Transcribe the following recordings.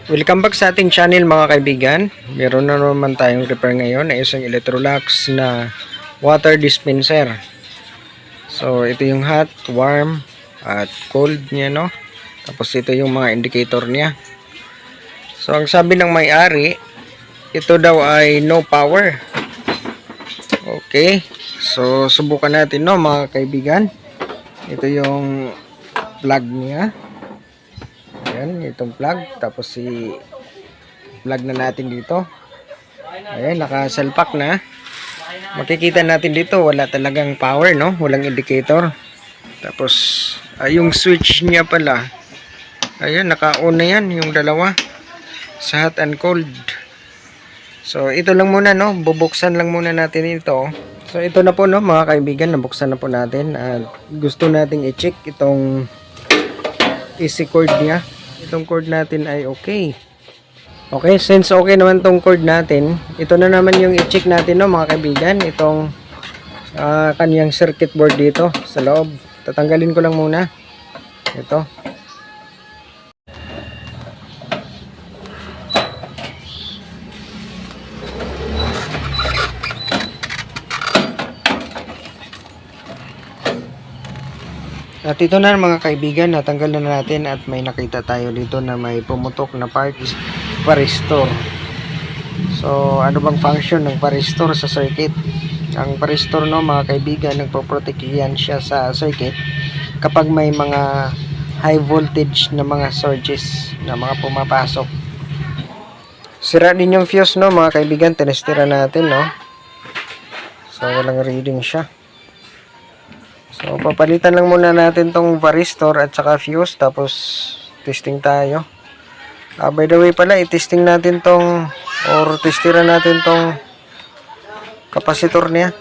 Welcome back sa ating channel mga kaibigan. Meron na naman tayong repair ngayon na isang Electrolux na water dispenser. So ito yung hot, warm at cold niya, no? Tapos ito yung mga indicator niya. So ang sabi ng may-ari, ito daw ay no power. Okay. So subukan natin, no mga kaibigan. Ito yung plug niya. Ayan, itong plug. Tapos plug na natin dito. Ayan, nakasalpak na. Makikita natin dito, wala talagang power, no? Walang indicator. Tapos, yung switch niya pala. Ayan, naka-on na yan, yung dalawa. Sa hot and cold. So, ito lang muna, no? Bubuksan lang muna natin ito. So, ito na po, no, mga kaibigan. Nabuksan na po natin. At gusto nating i-check itong AC cord niya. Itong cord natin ay okay. Okay, since okay naman tong cord natin, ito na naman yung i-check natin, no mga kaibigan, itong kanyang circuit board dito sa loob. Tatanggalin ko lang muna ito. At ito na mga kaibigan, natanggal na natin at may nakita tayo dito na may pumutok na parts, varistor. So ano bang function ng varistor sa circuit? Ang varistor, no mga kaibigan, nagpo-protect yan siya sa circuit kapag may mga high voltage na mga surges na mga pumapasok. Sira din yung fuse, no mga kaibigan, tinestira natin, no. So walang reading siya. So, papalitan lang muna natin tong varistor at saka fuse, tapos testing tayo. By the way pala, i-testing natin tong, or testira natin tong kapasitor niya.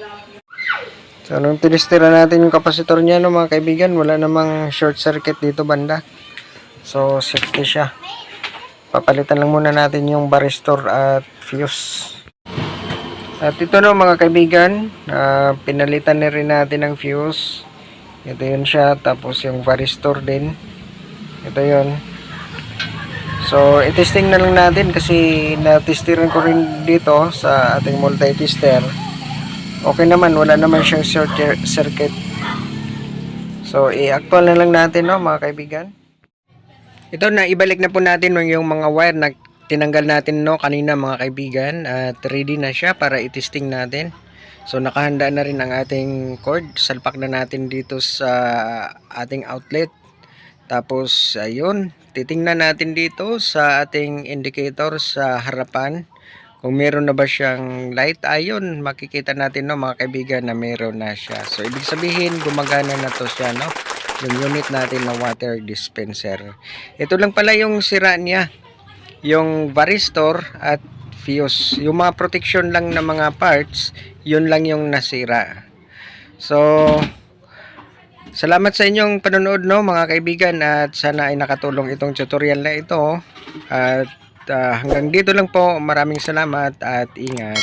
So, nung tinestira natin yung kapasitor niya, no mga kaibigan, wala namang short circuit dito banda. So, safety siya. Papalitan lang muna natin yung varistor at fuse. At ito, no mga kaibigan, pinalitan na rin natin ang fuse. Ito yun siya, tapos yung varistor din. Ito yun. So, i-testing na lang natin kasi na-testiran ko rin dito sa ating multi-tester. Okay naman, wala naman siyang short circuit. So, i-actual na lang natin, no mga kaibigan. Ito na, ibalik na po natin yung mga wire na tinanggal natin, no kanina mga kaibigan, at ready na siya para i-testing natin. So nakahanda na rin ang ating cord. Salpak na natin dito sa ating outlet. Tapos ayun, titingnan natin dito sa ating indicator sa harapan kung meron na ba siyang light. Ayun, makikita natin, no mga kaibigan, na meron na siya. So ibig sabihin gumagana na to siya, no, yung unit natin na water dispenser. Ito lang pala yung sira niya, yung varistor at fuse. Yung mga protection lang na mga parts, yun lang yung nasira. So salamat sa inyong panonood, no mga kaibigan, at sana ay nakatulong itong tutorial na ito. At hanggang dito lang po. Maraming salamat at ingat.